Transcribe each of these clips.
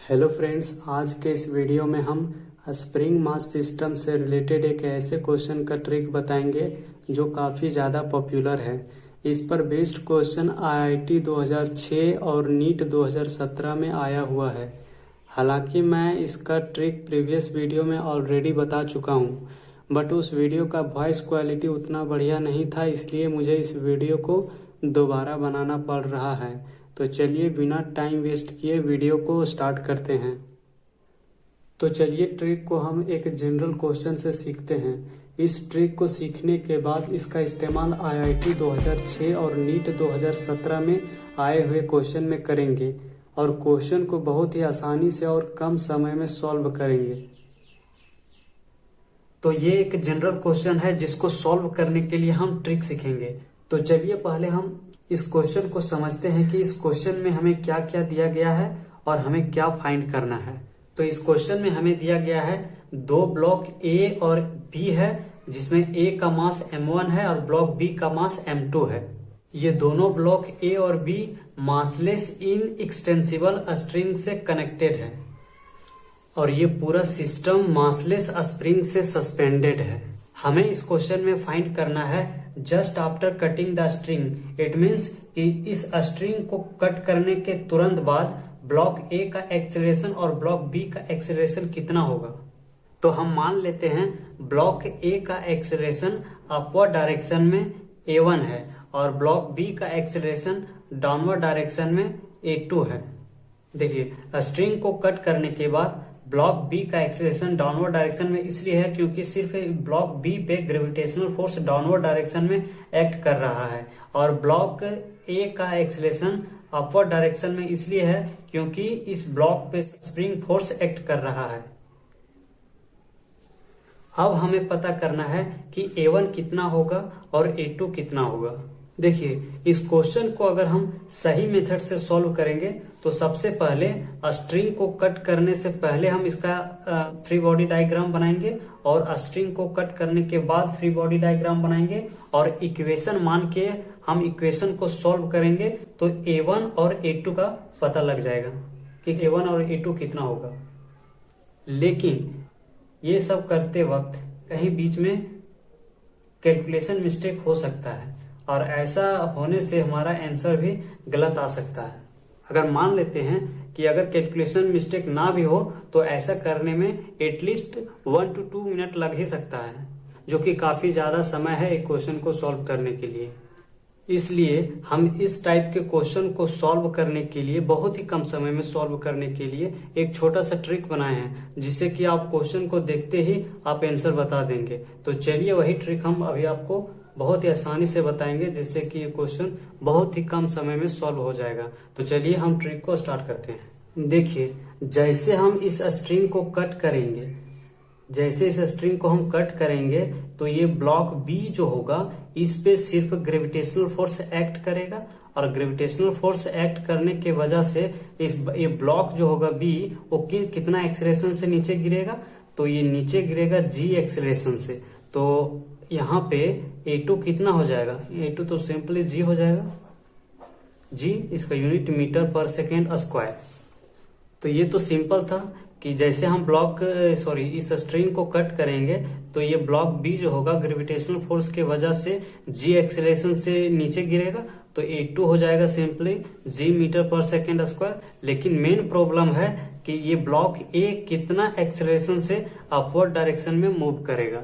Hello friends, आज के इस वीडियो में हम स्प्रिंग मास सिस्टम से रिलेटेड एक ऐसे क्वेश्चन का ट्रिक बताएंगे जो काफ़ी ज़्यादा पॉपुलर है। इस पर बेस्ड क्वेश्चन आईआईटी 2006 और नीट 2017 में आया हुआ है। हालांकि मैं इसका ट्रिक प्रीवियस वीडियो में ऑलरेडी बता चुका हूँ, बट उस वीडियो का वॉइस क्वालिटी उतना बढ़िया नहीं था, इसलिए मुझे इस वीडियो को दोबारा बनाना पड़ रहा है। तो चलिए बिना टाइम वेस्ट किए वीडियो को स्टार्ट करते हैं। तो चलिए ट्रिक को हम एक जनरल क्वेश्चन से सीखते हैं। इस ट्रिक को सीखने के बाद इसका इस्तेमाल आईआईटी 2006 और नीट 2017 में आए हुए क्वेश्चन में करेंगे और क्वेश्चन को बहुत ही आसानी से और कम समय में सॉल्व करेंगे। तो ये एक जनरल क्वेश्चन है जिसको सॉल्व करने के लिए हम ट्रिक सीखेंगे। तो चलिए पहले हम इस क्वेश्चन को समझते हैं कि इस क्वेश्चन में हमें क्या क्या दिया गया है और हमें क्या फाइंड करना है। तो इस क्वेश्चन में हमें दिया गया है दो ब्लॉक ए और बी है, जिसमें ए का मास m1 है और ब्लॉक बी का मास m2 है। ये दोनों ब्लॉक ए और बी मासलेस इन एक्सटेंसिबल स्ट्रिंग से कनेक्टेड है और ये पूरा सिस्टम मासलेस स्प्रिंग से सस्पेंडेड है। हमें इस क्वेश्चन में फाइंड करना है just after cutting the string. It means कि इस स्ट्रिंग को कट करने के तुरंत बाद ब्लॉक ए का एक्सेलरेशन और ब्लॉक बी का एक्सेलरेशन कितना होगा। तो हम मान लेते हैं ब्लॉक ए का एक्सेलरेशन अपवर्ड डायरेक्शन में a1 है और ब्लॉक बी का एक्सेलरेशन डाउनवर्ड डायरेक्शन में a2 है। देखिए स्ट्रिंग को कट करने के बाद ब्लॉक बी का एक्सेलरेशन डाउनवर्ड डायरेक्शन में इसलिए है क्योंकि सिर्फ ब्लॉक बी पे ग्रेविटेशनल फोर्स डाउनवर्ड डायरेक्शन में एक्ट कर रहा है और ब्लॉक ए का एक्सेलरेशन अपवर्ड डायरेक्शन में इसलिए है क्योंकि इस ब्लॉक पे स्प्रिंग फोर्स एक्ट कर रहा है। अब हमें पता करना है कि a1 कितना होगा और a2 कितना होगा। देखिए इस क्वेश्चन को अगर हम सही मेथड से सॉल्व करेंगे तो सबसे पहले स्ट्रिंग को कट करने से पहले हम इसका फ्री बॉडी डायग्राम बनाएंगे और स्ट्रिंग को कट करने के बाद फ्री बॉडी डायग्राम बनाएंगे और इक्वेशन मान के हम इक्वेशन को सॉल्व करेंगे तो a1 और a2 का पता लग जाएगा कि a1 और a2 कितना होगा। लेकिन ये सब करते वक्त कहीं बीच में कैलकुलेशन मिस्टेक हो सकता है और ऐसा होने से हमारा आंसर भी गलत आ सकता है। अगर मान लेते हैं कि अगर कैलकुलेशन मिस्टेक ना भी हो तो ऐसा करने में एटलीस्ट 1 to 2 मिनट लग ही सकता है, जो कि काफी ज्यादा समय है एक क्वेश्चन को सॉल्व करने के लिए। इसलिए हम इस टाइप के क्वेश्चन को सॉल्व करने के लिए, बहुत ही कम समय में सॉल्व करने के लिए एक छोटा सा ट्रिक बनाए हैं जिससे कि आप क्वेश्चन को देखते ही आप आंसर बता देंगे। तो चलिए वही ट्रिक हम अभी आपको बहुत ही आसानी से बताएंगे जिससे कि ये क्वेश्चन बहुत ही कम समय में सॉल्व हो जाएगा। तो चलिए हम ट्रिक को स्टार्ट करते हैं। देखिए जैसे हम इस स्ट्रिंग को कट करेंगे, जैसे इस स्ट्रिंग को हम कट करेंगे तो ये ब्लॉक बी जो होगा इस पे सिर्फ ग्रेविटेशनल फोर्स एक्ट करेगा और ग्रेविटेशनल फोर्स एक्ट करने के वजह से ये ब्लॉक जो होगा बी वो कितना एक्सेलरेशन से नीचे गिरेगा, तो ये नीचे गिरेगा g एक्सेलरेशन से। तो यहाँ पे a2 कितना हो जाएगा, a2 तो सिंपली g हो जाएगा। g इसका यूनिट मीटर पर सेकेंड स्क्वायर। तो ये तो सिंपल था कि जैसे हम इस स्ट्रिंग को कट करेंगे तो ये ब्लॉक बी जो होगा ग्रेविटेशनल फोर्स के वजह से g एक्सेलरेशन से नीचे गिरेगा, तो a2 हो जाएगा सिंपली g मीटर पर सेकेंड स्क्वायर। लेकिन मेन प्रॉब्लम है कि ये ब्लॉक ए कितना एक्सेलरेशन से अपवर्ड डायरेक्शन में मूव करेगा,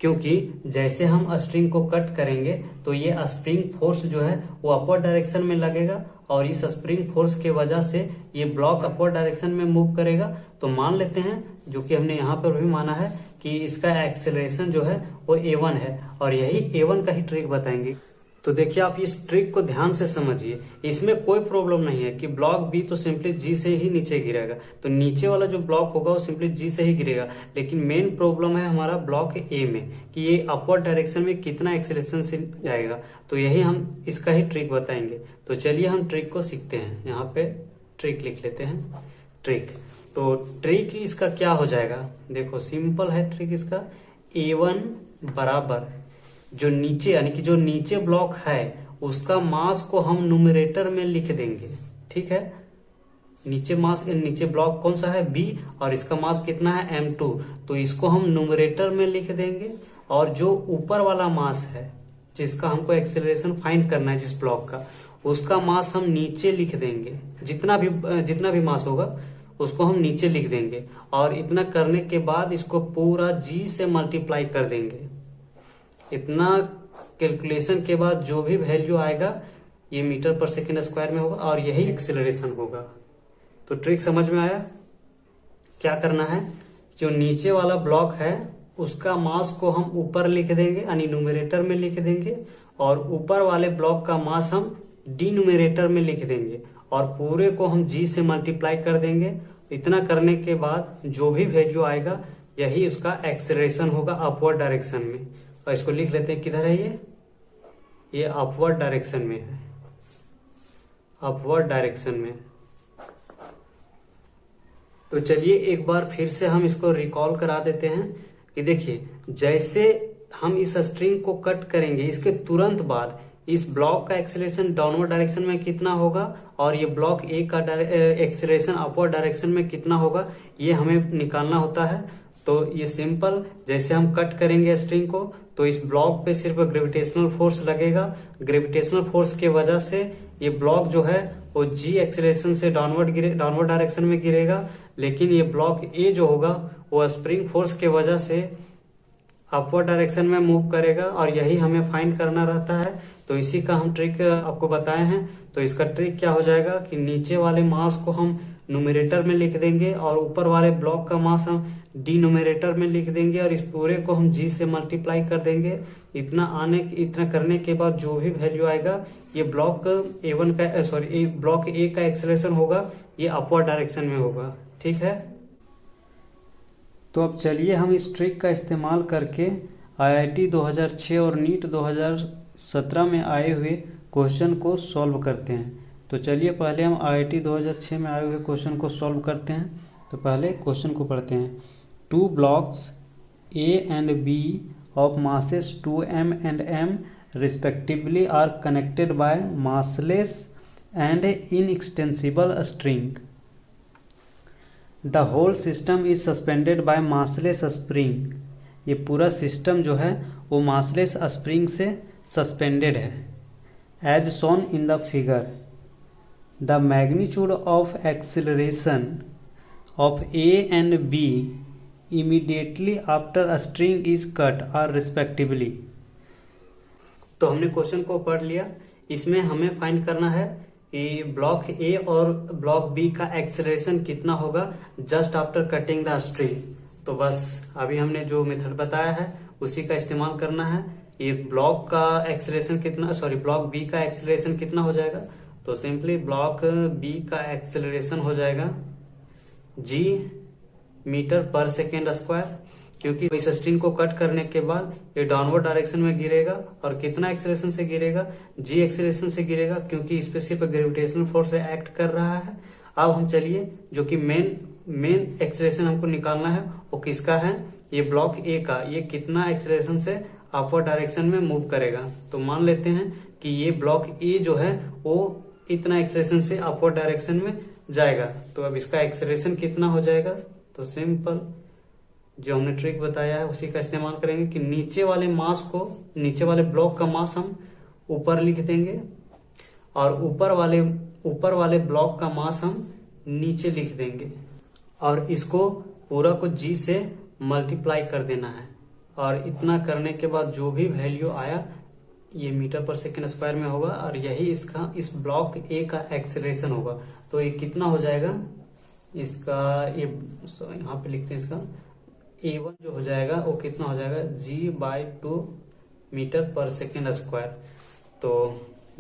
क्योंकि जैसे हम स्ट्रिंग को कट करेंगे तो ये स्प्रिंग फोर्स जो है वो अपवर्ड डायरेक्शन में लगेगा और इस स्प्रिंग फोर्स के वजह से ये ब्लॉक अपवर्ड डायरेक्शन में मूव करेगा। तो मान लेते हैं, जो कि हमने यहाँ पर भी माना है, कि इसका एक्सेलरेशन जो है वो a1 है और यही a1 का ही ट्रिक बताएंगे। तो देखिए आप इस ट्रिक को ध्यान से समझिए, इसमें कोई प्रॉब्लम नहीं है कि ब्लॉक बी तो सिंपली जी से ही नीचे गिरेगा, तो नीचे वाला जो ब्लॉक होगा वो सिंपली जी से ही गिरेगा। लेकिन मेन प्रॉब्लम है हमारा ब्लॉक ए में कि ये अपवर्ड डायरेक्शन में कितना एक्सेलरेशन से जाएगा, तो यही हम इसका ही ट्रिक बताएंगे। तो चलिए हम ट्रिक को सीखते हैं। यहाँ पे ट्रिक लिख लेते हैं, ट्रिक। तो ट्रिक इसका क्या हो जाएगा, देखो सिंपल है ट्रिक इसका। a1 बराबर जो नीचे यानी कि जो नीचे ब्लॉक है उसका मास को हम न्यूमरेटर में लिख देंगे, ठीक है। नीचे ब्लॉक कौन सा है B, और इसका मास कितना है m2, तो इसको हम न्यूमरेटर में लिख देंगे, और जो ऊपर वाला मास है जिसका हमको एक्सेलरेशन फाइंड करना है जिस ब्लॉक का, उसका मास हम नीचे लिख देंगे। जितना भी मास होगा उसको हम नीचे लिख देंगे, और इतना करने के बाद इसको पूरा g से मल्टीप्लाई कर देंगे। इतना कैलकुलेशन के बाद जो भी वैल्यू आएगा ये मीटर पर सेकेंड स्क्वायर में होगा, और यही एक्सेलरेशन होगा। तो ट्रिक समझ में आया? क्या करना है, जो नीचे वाला ब्लॉक है उसका मास को हम ऊपर लिख देंगे, यानी न्यूमरेटर में लिख देंगे, और ऊपर वाले ब्लॉक का मास हम डिन्यूमरेटर में लिख देंगे, और पूरे को हम g से मल्टीप्लाई कर देंगे। इतना करने के बाद जो भी वैल्यू आएगा यही उसका एक्सेलरेशन होगा अपवर्ड डायरेक्शन में। और इसको लिख लेते हैं, किधर है ये अपवर्ड डायरेक्शन में है, अपवर्ड डायरेक्शन में। तो चलिए एक बार फिर से हम इसको रिकॉल करा देते हैं कि देखिए, जैसे हम इस स्ट्रिंग को कट करेंगे इसके तुरंत बाद इस ब्लॉक का एक्सेलरेशन डाउनवर्ड डायरेक्शन में कितना होगा, और ये ब्लॉक ए का एक्सेलरेशन अपवर्ड डायरेक्शन में कितना होगा, ये हमें निकालना होता है। तो ये सिंपल, जैसे हम कट करेंगे स्ट्रिंग को तो इस ब्लॉक पे सिर्फ ग्रेविटेशनल फोर्स लगेगा। ग्रेविटेशनल फोर्स के वजह से ये ब्लॉक जो है वो जी एक्सेलरेशन से डाउनवर्ड डायरेक्शन में गिरेगा, लेकिन ये ब्लॉक ए जो होगा वो स्प्रिंग फोर्स के वजह से अपवर्ड डायरेक्शन में मूव करेगा, और यही हमें फाइंड करना रहता है। तो इसी का हम ट्रिक आपको बताए हैं। तो इसका ट्रिक क्या हो जाएगा कि नीचे वाले मास को हम न्यूमरेटर में लिख देंगे, और ऊपर वाले ब्लॉक का मास हम डिनोमिनेटर में लिख देंगे, और इस पूरे को हम g से मल्टीप्लाई कर देंगे। इतना करने के बाद जो भी वैल्यू आएगा ये ब्लॉक ब्लॉक ए का एक्सेलरेशन होगा, ये अपवर्ड डायरेक्शन में होगा। ठीक है, तो अब चलिए हम इस ट्रिक का इस्तेमाल करके IIT 2006 और नीट 2017 में आए हुए क्वेश्चन को सॉल्व करते हैं। तो चलिए पहले हम IIT 2006 में आए हुए क्वेश्चन को सॉल्व करते हैं। तो पहले क्वेश्चन को पढ़ते हैं। 2 blocks A and B of masses 2m and m respectively are connected by massless and inextensible string. The whole system is suspended by massless spring. ये पूरा सिस्टम जो है वो massless spring से सस्पेंडेड है। As shown in the figure, the magnitude of acceleration of A and B immediately after a string is cut are respectively. तो हमने question को पढ़ लिया। इसमें हमें फाइंड करना है कि ब्लॉक ए और ब्लॉक बी का एक्सेलरेशन कितना होगा just after cutting the string. तो बस अभी हमने जो मेथड बताया है उसी का इस्तेमाल करना है। ये ब्लॉक का एक्सेलरेशन ब्लॉक बी का एक्सेलरेशन कितना हो जाएगा, तो सिंपली ब्लॉक बी का एक्सेलरेशन हो जाएगा g मीटर पर सेकेंड स्क्वायर, क्योंकि इस स्ट्रिंग को कट करने के बाद ये डाउनवर्ड डायरेक्शन में गिरेगा। और कितना एक्सेलरेशन से गिरेगा, g एक्सेलरेशन से गिरेगा, क्योंकि इस पे सिर्फ ग्रेविटेशनल फोर्स एक्ट कर रहा है। अब हम चलिए जो कि मेन एक्सेलरेशन हमको निकालना है वो किसका है, ये ब्लॉक ए का, ये कितना एक्सेलरेशन से अपवर्ड डायरेक्शन में मूव करेगा। तो मान लेते हैं कि ये ब्लॉक ए जो है वो इतना एक्सेलरेशन से अपवर्ड डायरेक्शन में जाएगा। तो अब इसका एक्सेलरेशन कितना हो जाएगा, तो सिंपल जो हमने ट्रिक बताया है उसी का इस्तेमाल करेंगे कि नीचे वाले ब्लॉक का मास हम ऊपर लिख देंगे, और ऊपर वाले ब्लॉक का मास हम नीचे लिख देंगे, और इसको पूरा को g से मल्टीप्लाई कर देना है। और इतना करने के बाद जो भी वैल्यू आया ये मीटर पर सेकेंड स्क्वायर में होगा, और यही इस ब्लॉक ए का एक्सेलरेशन होगा। तो ये कितना हो जाएगा, इसका यहाँ पे लिखते हैं, इसका A1 जो हो जाएगा वो कितना हो जाएगा g/2 मीटर पर सेकेंड स्क्वायर। तो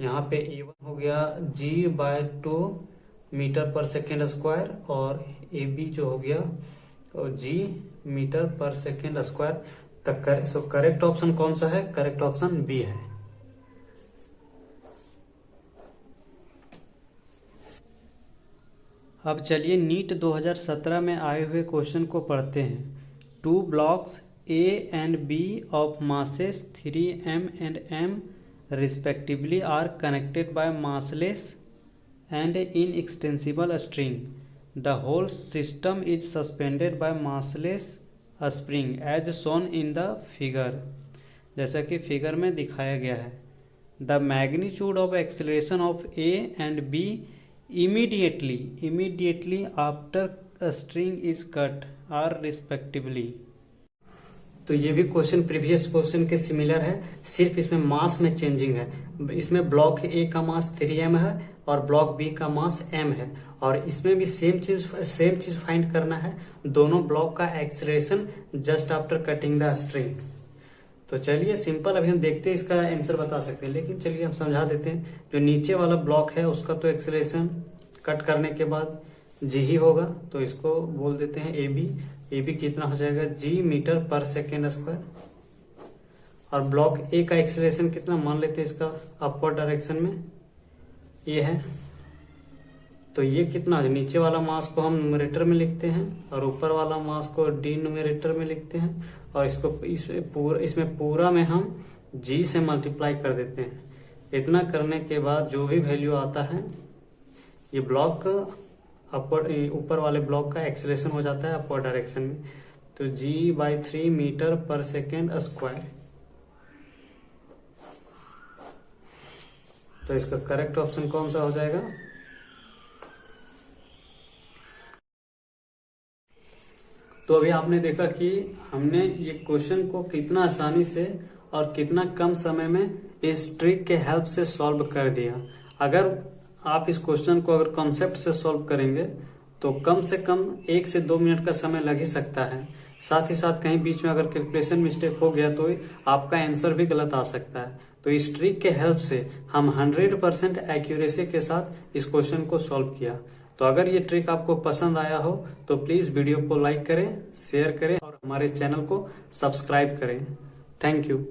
यहाँ पे A1 हो गया g/2 मीटर पर सेकेंड स्क्वायर, और AB जो हो गया g मीटर पर सेकेंड स्क्वायर तक। करेक्ट ऑप्शन कौन सा है, करेक्ट ऑप्शन बी है। अब चलिए नीट 2017 में आए हुए क्वेश्चन को पढ़ते हैं। 2 blocks A and B of masses 3m and m respectively are connected by massless and inextensible string. The whole system is suspended by massless spring as shown in the figure. जैसा कि figure में दिखाया गया है. The magnitude of acceleration of A and B immediately after a string is cut are respectively. तो ये भी question previous question के सिमिलर है, सिर्फ इसमें मास में चेंजिंग है. इसमें ब्लॉक ए का मास 3m है और ब्लॉक बी का मास m है, और इसमें भी सेम चीज फाइंड करना है. दोनों ब्लॉक का acceleration just after cutting the string. तो चलिए सिंपल अभी हम देखते हैं, इसका आंसर बता सकते हैं, लेकिन चलिए हम समझा देते हैं. जो नीचे वाला ब्लॉक है उसका तो एक्सेलरेशन कट करने के बाद g ही होगा, तो इसको बोल देते हैं ए बी कितना हो जाएगा g मीटर पर सेकेंड स्क्वायर. और ब्लॉक ए का एक्सेलरेशन कितना मान लेते हैं, इसका अपवर्ड डायरेक्शन में ये है, तो ये कितना, नीचे वाला मास को हम न्यूमरेटर में लिखते हैं और ऊपर वाला मास को डिनोमिनेटर में लिखते हैं, और इसमें पूरा में हम g से मल्टीप्लाई कर देते हैं. इतना करने के बाद जो भी वैल्यू आता है, ये ब्लॉक ऊपर वाले ब्लॉक का एक्सेलरेशन हो जाता है अपवर्ड डायरेक्शन में, तो g/3 मीटर पर सेकेंड स्क्वायर. तो इसका करेक्ट ऑप्शन कौन सा हो जाएगा? तो अभी आपने देखा कि हमने ये क्वेश्चन को कितना आसानी से और कितना कम समय में इस ट्रिक के हेल्प से सॉल्व कर दिया. अगर आप इस क्वेश्चन को अगर कॉन्सेप्ट से सॉल्व करेंगे तो कम से कम 1 से 2 मिनट का समय लग ही सकता है. साथ ही साथ कहीं बीच में अगर कैलकुलेशन मिस्टेक हो गया तो आपका आंसर भी गलत आ सकता है. तो इस ट्रिक के हेल्प से हम 100% एक्यूरेसी के साथ इस क्वेश्चन को सॉल्व किया. तो अगर ये ट्रिक आपको पसंद आया हो तो प्लीज वीडियो को लाइक करें, शेयर करें और हमारे चैनल को सब्सक्राइब करें. Thank you.